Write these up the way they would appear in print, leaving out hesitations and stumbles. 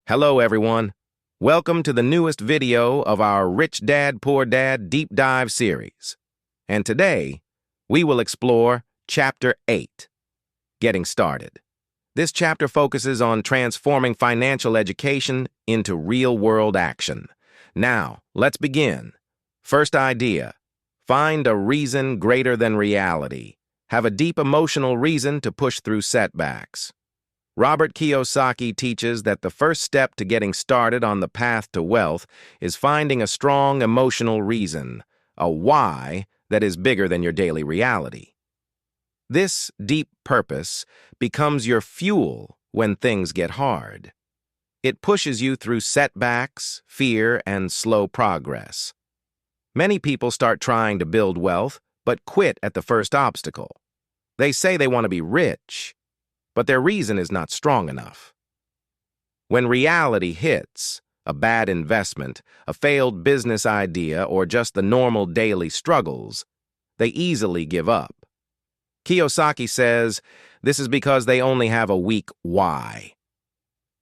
Hello, everyone. Welcome to the newest video of our Rich Dad, Poor Dad Deep Dive series. And today, we will explore Chapter 8, Getting Started. This chapter focuses on transforming financial education into real-world action. Now, let's begin. First idea, find a reason greater than reality. Have a deep emotional reason to push through setbacks. Robert Kiyosaki teaches that the first step to getting started on the path to wealth is finding a strong emotional reason, a why that is bigger than your daily reality. This deep purpose becomes your fuel when things get hard. It pushes you through setbacks, fear, and slow progress. Many people start trying to build wealth, but quit at the first obstacle. They say they want to be rich, but their reason is not strong enough. When reality hits, a bad investment, a failed business idea, or just the normal daily struggles, they easily give up. Kiyosaki says this is because they only have a weak why.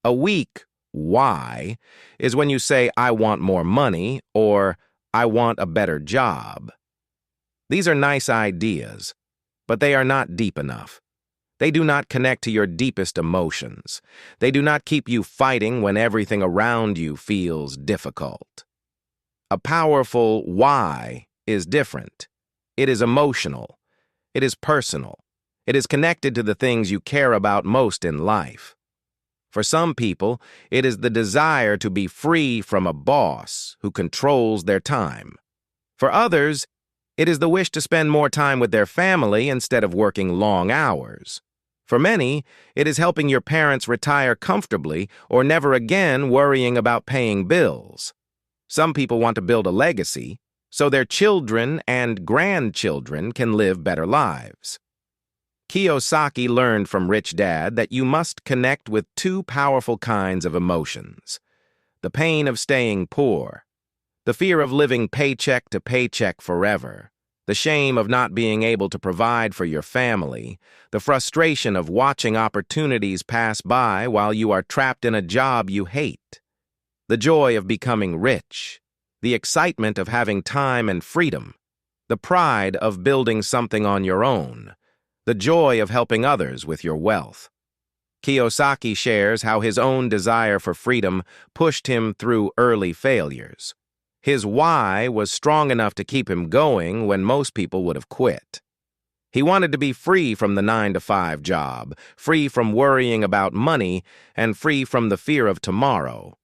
A weak why is when you say, I want more money, or I want a better job. These are nice ideas, but they are not deep enough. They do not connect to your deepest emotions. They do not keep you fighting when everything around you feels difficult. A powerful why is different. It is emotional. It is personal. It is connected to the things you care about most in life. For some people, it is the desire to be free from a boss who controls their time. For others, it is the wish to spend more time with their family instead of working long hours. For many, it is helping your parents retire comfortably or never again worrying about paying bills. Some people want to build a legacy so their children and grandchildren can live better lives. Kiyosaki learned from Rich Dad that you must connect with two powerful kinds of emotions: the pain of staying poor, the fear of living paycheck to paycheck forever, the shame of not being able to provide for your family, the frustration of watching opportunities pass by while you are trapped in a job you hate, the joy of becoming rich, the excitement of having time and freedom, the pride of building something on your own, the joy of helping others with your wealth. Kiyosaki shares how his own desire for freedom pushed him through early failures. His why was strong enough to keep him going when most people would have quit. He wanted to be free from the 9-to-5 job, free from worrying about money, and free from the fear of tomorrow.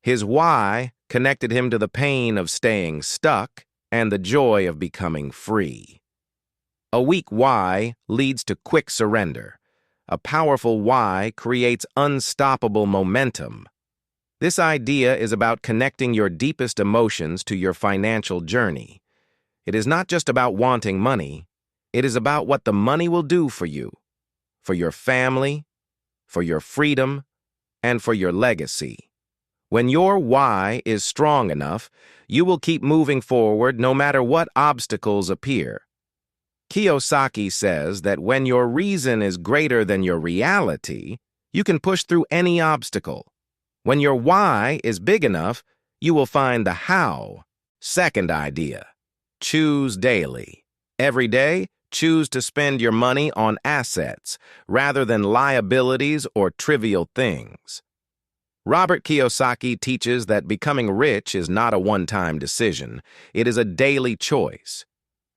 His why connected him to the pain of staying stuck and the joy of becoming free. A weak why leads to quick surrender. A powerful why creates unstoppable momentum. This idea is about connecting your deepest emotions to your financial journey. It is not just about wanting money. It is about what the money will do for you, for your family, for your freedom, and for your legacy. When your why is strong enough, you will keep moving forward no matter what obstacles appear. Kiyosaki says that when your reason is greater than your reality, you can push through any obstacle. When your why is big enough, you will find the how. Second idea, choose daily. Every day, choose to spend your money on assets rather than liabilities or trivial things. Robert Kiyosaki teaches that becoming rich is not a one-time decision. It is a daily choice.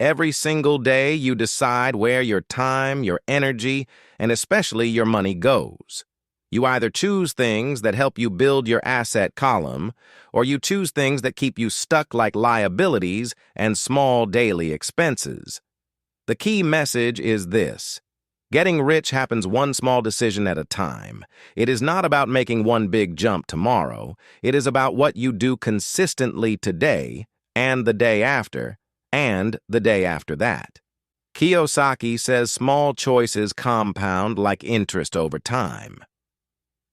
Every single day, you decide where your time, your energy, and especially your money goes. You either choose things that help you build your asset column, or you choose things that keep you stuck like liabilities and small daily expenses. The key message is this: getting rich happens one small decision at a time. It is not about making one big jump tomorrow. It is about what you do consistently today, and the day after, and the day after that. Kiyosaki says small choices compound like interest over time.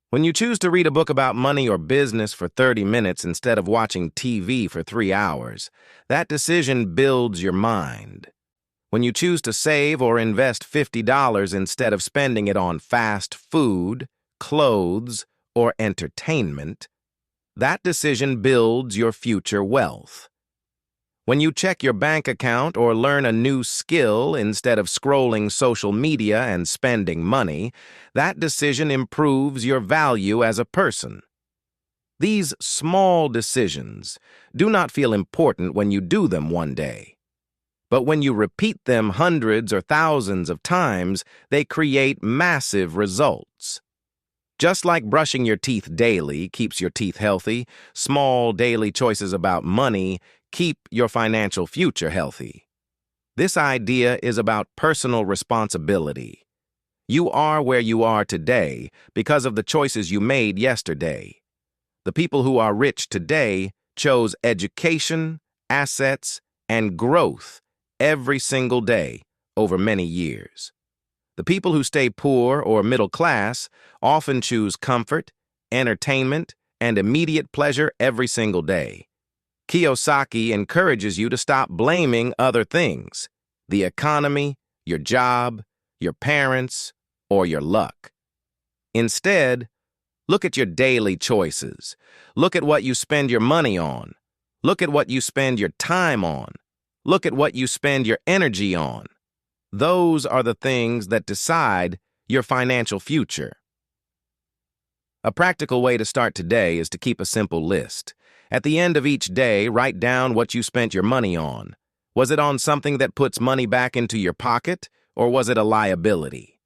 When you choose to read a book about money or business for 30 minutes instead of watching TV for 3 hours, that decision builds your mind. When you choose to save or invest $50 instead of spending it on fast food, clothes, or entertainment, that decision builds your future wealth. When you check your bank account or learn a new skill instead of scrolling social media and spending money, that decision improves your value as a person. These small decisions do not feel important when you do them one day. But when you repeat them hundreds or thousands of times, they create massive results. Just like brushing your teeth daily keeps your teeth healthy, small daily choices about money keep your financial future healthy. This idea is about personal responsibility. You are where you are today because of the choices you made yesterday. The people who are rich today chose education, assets, and growth every single day over many years. The people who stay poor or middle class often choose comfort, entertainment, and immediate pleasure every single day. Kiyosaki encourages you to stop blaming other things, the economy, your job, your parents, or your luck. Instead, look at your daily choices. Look at what you spend your money on. Look at what you spend your time on. Look at what you spend your energy on. Those are the things that decide your financial future. A practical way to start today is to keep a simple list. At the end of each day, write down what you spent your money on. Was it on something that puts money back into your pocket, or was it a liability?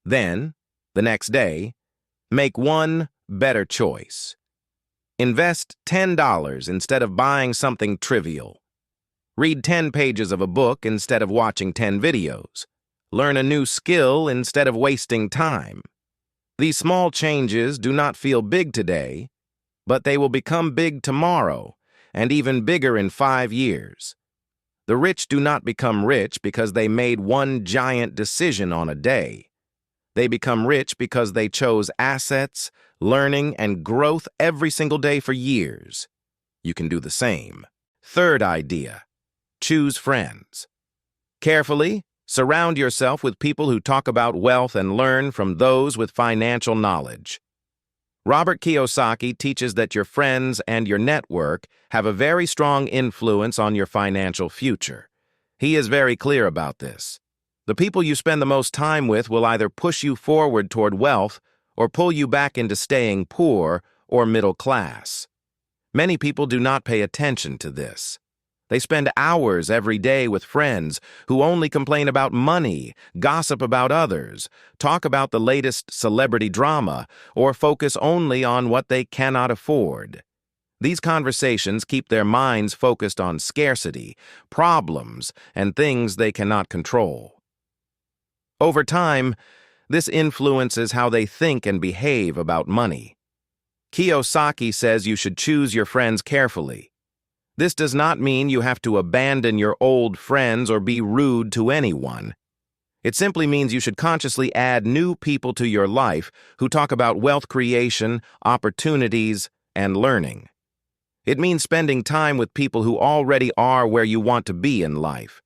Then, the next day, make one better choice. Invest $10 instead of buying something trivial. Read 10 pages of a book instead of watching 10 videos. Learn a new skill instead of wasting time. These small changes do not feel big today, but they will become big tomorrow and even bigger in 5 years. The rich do not become rich because they made one giant decision on a day. They become rich because they chose assets, learning, and growth every single day for years. You can do the same. Third idea. Choose friends. Carefully, surround yourself with people who talk about wealth and learn from those with financial knowledge. Robert Kiyosaki teaches that your friends and your network have a very strong influence on your financial future. He is very clear about this. The people you spend the most time with will either push you forward toward wealth or pull you back into staying poor or middle class. Many people do not pay attention to this. They spend hours every day with friends who only complain about money, gossip about others, talk about the latest celebrity drama, or focus only on what they cannot afford. These conversations keep their minds focused on scarcity, problems, and things they cannot control. Over time, this influences how they think and behave about money. Kiyosaki says you should choose your friends carefully. This does not mean you have to abandon your old friends or be rude to anyone. It simply means you should consciously add new people to your life who talk about wealth creation, opportunities, and learning. It means spending time with people who already are where you want to be in life.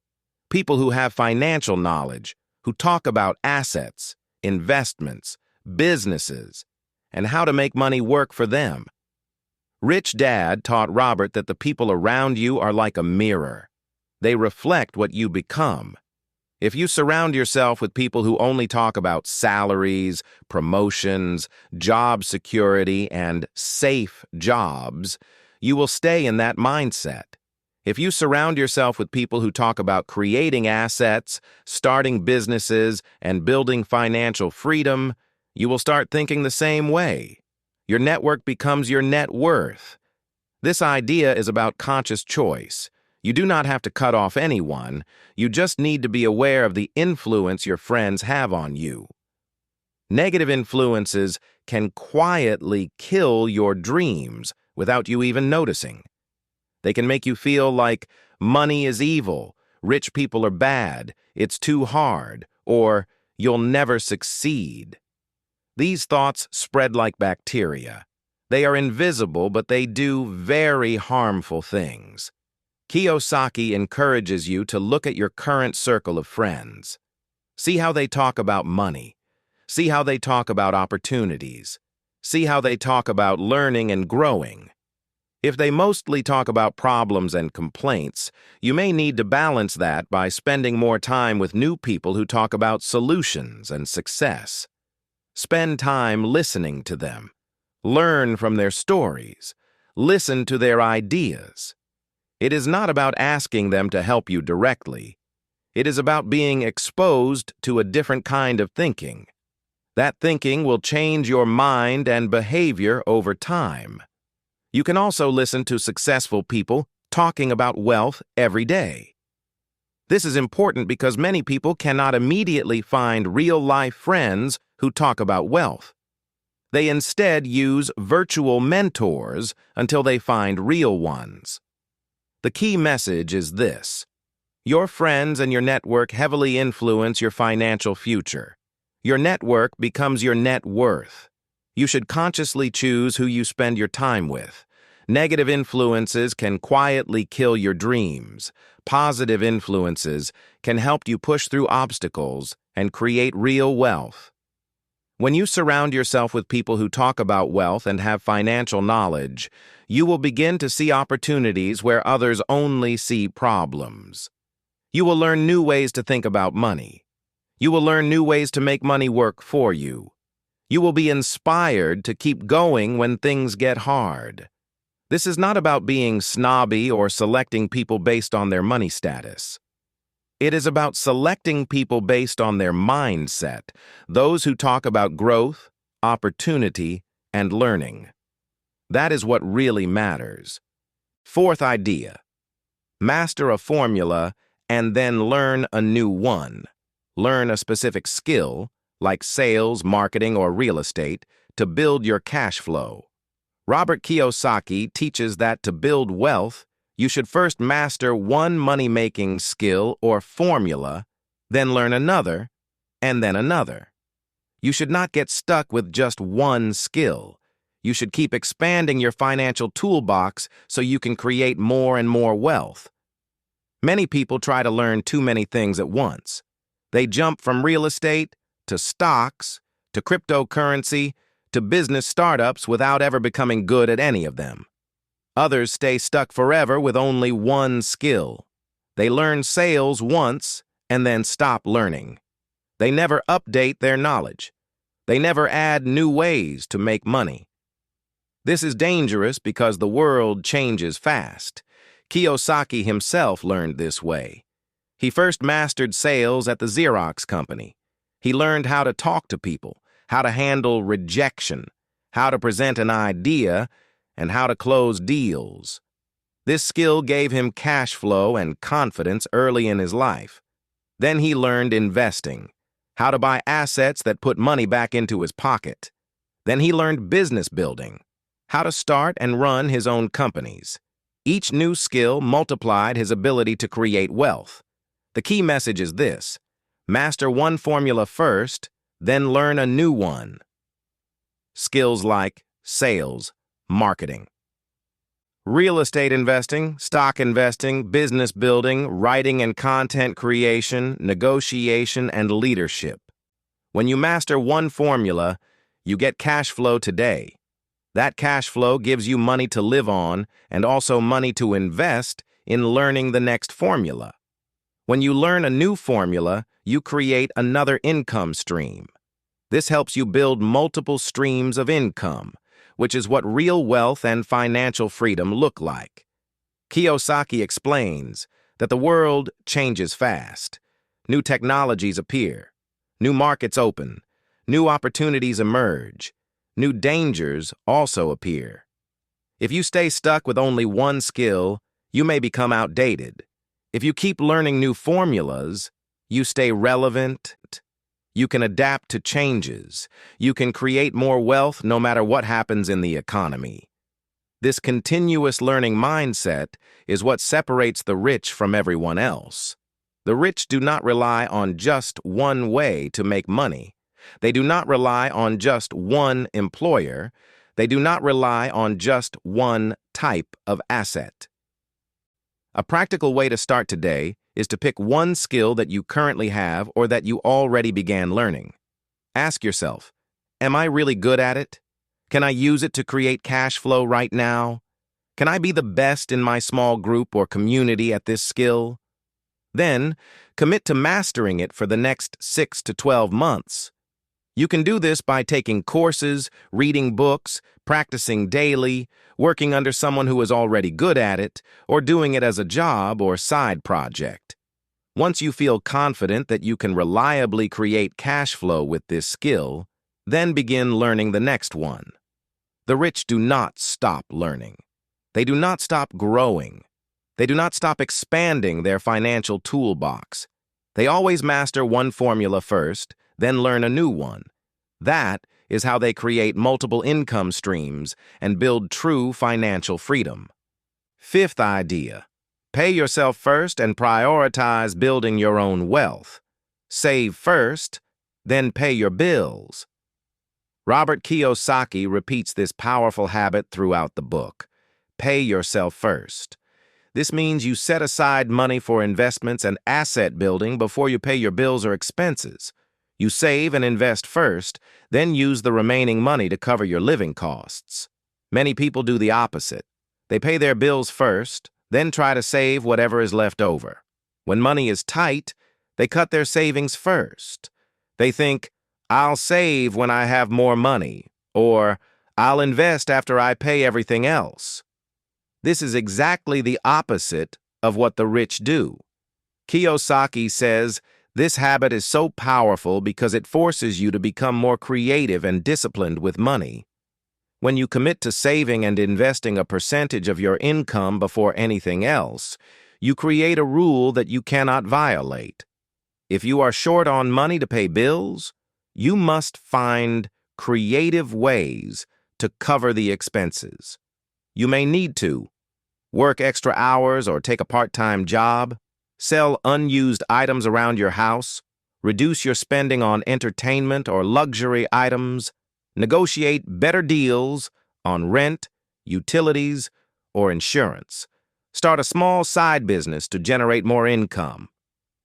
People who have financial knowledge, who talk about assets, investments, businesses, and how to make money work for them. Rich Dad taught Robert that the people around you are like a mirror. They reflect what you become. If you surround yourself with people who only talk about salaries, promotions, job security, and safe jobs, you will stay in that mindset. If you surround yourself with people who talk about creating assets, starting businesses, and building financial freedom, you will start thinking the same way. Your network becomes your net worth. This idea is about conscious choice. You do not have to cut off anyone. You just need to be aware of the influence your friends have on you. Negative influences can quietly kill your dreams without you even noticing. They can make you feel like money is evil, rich people are bad, it's too hard, or you'll never succeed. These thoughts spread like bacteria. They are invisible, but they do very harmful things. Kiyosaki encourages you to look at your current circle of friends. See how they talk about money. See how they talk about opportunities. See how they talk about learning and growing. If they mostly talk about problems and complaints, you may need to balance that by spending more time with new people who talk about solutions and success. Spend time listening to them. Learn from their stories. Listen to their ideas. It is not about asking them to help you directly. It is about being exposed to a different kind of thinking. That thinking will change your mind and behavior over time. You can also listen to successful people talking about wealth every day. This is important because many people cannot immediately find real-life friends who talk about wealth. They instead use virtual mentors until they find real ones. The key message is this: your friends and your network heavily influence your financial future. Your network becomes your net worth. You should consciously choose who you spend your time with. Negative influences can quietly kill your dreams. Positive influences can help you push through obstacles and create real wealth. When you surround yourself with people who talk about wealth and have financial knowledge, you will begin to see opportunities where others only see problems. You will learn new ways to think about money. You will learn new ways to make money work for you. You will be inspired to keep going when things get hard. This is not about being snobby or selecting people based on their money status. It is about selecting people based on their mindset, those who talk about growth, opportunity, and learning. That is what really matters. Fourth idea: master a formula and then learn a new one. Learn a specific skill, like sales, marketing, or real estate, to build your cash flow. Robert Kiyosaki teaches that to build wealth, you should first master one money-making skill or formula, then learn another, and then another. You should not get stuck with just one skill. You should keep expanding your financial toolbox so you can create more and more wealth. Many people try to learn too many things at once. They jump from real estate to stocks to cryptocurrency to business startups without ever becoming good at any of them. Others stay stuck forever with only one skill. They learn sales once and then stop learning. They never update their knowledge. They never add new ways to make money. This is dangerous because the world changes fast. Kiyosaki himself learned this way. He first mastered sales at the Xerox company. He learned how to talk to people, how to handle rejection, how to present an idea, and how to close deals. This skill gave him cash flow and confidence early in his life. Then he learned investing, how to buy assets that put money back into his pocket. Then he learned business building, how to start and run his own companies. Each new skill multiplied his ability to create wealth. The key message is this: master one formula first, then learn a new one. Skills like sales, marketing, real estate investing, stock investing, business building, writing and content creation, negotiation, and leadership. When you master one formula, you get cash flow today. That cash flow gives you money to live on and also money to invest in learning the next formula. When you learn a new formula, you create another income stream. This helps you build multiple streams of income, which is what real wealth and financial freedom look like. Kiyosaki explains that the world changes fast. New technologies appear. New markets open. New opportunities emerge. New dangers also appear. If you stay stuck with only one skill, you may become outdated. If you keep learning new formulas, you stay relevant. You can adapt to changes. You can create more wealth no matter what happens in the economy. This continuous learning mindset is what separates the rich from everyone else. The rich do not rely on just one way to make money. They do not rely on just one employer. They do not rely on just one type of asset. A practical way to start today is to pick one skill that you currently have or that you already began learning. Ask yourself, am I really good at it? Can I use it to create cash flow right now? Can I be the best in my small group or community at this skill? Then, commit to mastering it for the next 6 to 12 months. You can do this by taking courses, reading books, practicing daily, working under someone who is already good at it, or doing it as a job or side project. Once you feel confident that you can reliably create cash flow with this skill, then begin learning the next one. The rich do not stop learning. They do not stop growing. They do not stop expanding their financial toolbox. They always master one formula first, then learn a new one. That is how they create multiple income streams and build true financial freedom. Fifth idea: pay yourself first and prioritize building your own wealth. Save first, then pay your bills. Robert Kiyosaki repeats this powerful habit throughout the book. Pay yourself first. This means you set aside money for investments and asset building before you pay your bills or expenses. You save and invest first, then use the remaining money to cover your living costs. Many people do the opposite. They pay their bills first, then try to save whatever is left over. When money is tight, they cut their savings first. They think, "I'll save when I have more money," or "I'll invest after I pay everything else." This is exactly the opposite of what the rich do. Kiyosaki says this habit is so powerful because it forces you to become more creative and disciplined with money. When you commit to saving and investing a percentage of your income before anything else, you create a rule that you cannot violate. If you are short on money to pay bills, you must find creative ways to cover the expenses. You may need to work extra hours or take a part-time job, sell unused items around your house, reduce your spending on entertainment or luxury items, negotiate better deals on rent, utilities, or insurance. Start a small side business to generate more income.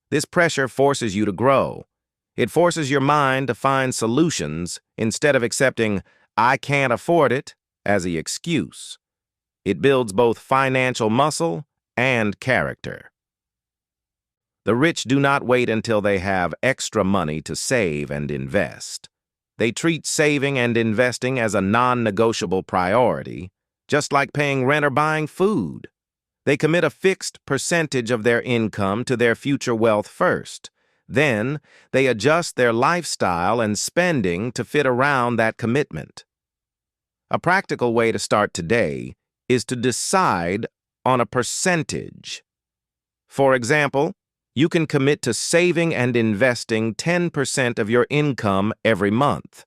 This pressure forces you to grow. It forces your mind to find solutions instead of accepting "I can't afford it" as the excuse. It builds both financial muscle and character. The rich do not wait until they have extra money to save and invest. They treat saving and investing as a non-negotiable priority, just like paying rent or buying food. They commit a fixed percentage of their income to their future wealth first. Then, they adjust their lifestyle and spending to fit around that commitment. A practical way to start today is to decide on a percentage. For example, you can commit to saving and investing 10% of your income every month.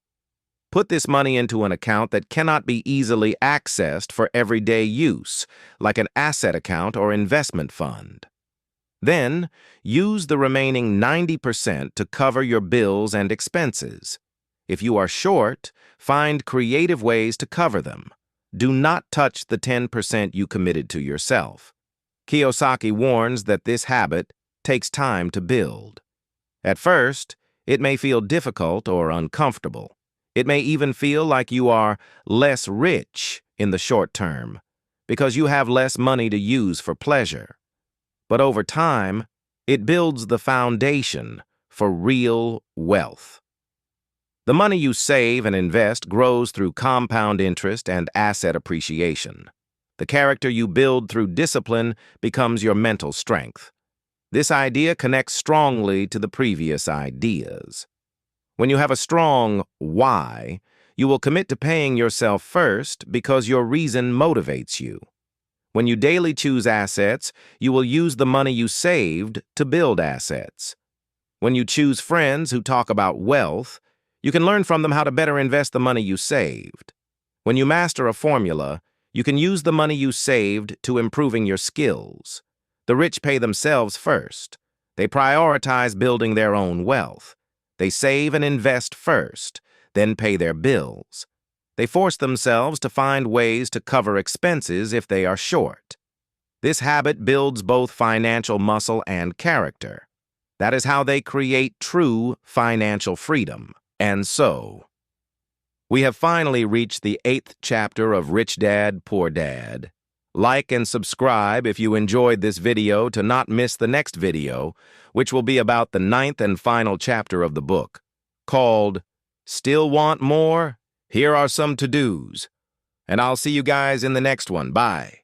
Put this money into an account that cannot be easily accessed for everyday use, like an asset account or investment fund. Then, use the remaining 90% to cover your bills and expenses. If you are short, find creative ways to cover them. Do not touch the 10% you committed to yourself. Kiyosaki warns that this habit takes time to build. At first, it may feel difficult or uncomfortable. It may even feel like you are less rich in the short term because you have less money to use for pleasure. But over time, it builds the foundation for real wealth. The money you save and invest grows through compound interest and asset appreciation. The character you build through discipline becomes your mental strength. This idea connects strongly to the previous ideas. When you have a strong why, you will commit to paying yourself first because your reason motivates you. When you daily choose assets, you will use the money you saved to build assets. When you choose friends who talk about wealth, you can learn from them how to better invest the money you saved. When you master a formula, you can use the money you saved to improving your skills. The rich pay themselves first. They prioritize building their own wealth. They save and invest first, then pay their bills. They force themselves to find ways to cover expenses if they are short. This habit builds both financial muscle and character. That is how they create true financial freedom. And so, We have finally reached the 8th chapter of Rich Dad, Poor Dad. Like and subscribe if you enjoyed this video to not miss the next video, which will be about the 9th and final chapter of the book, called Still Want More? Here Are Some To-Dos. And I'll see you guys in the next one. Bye.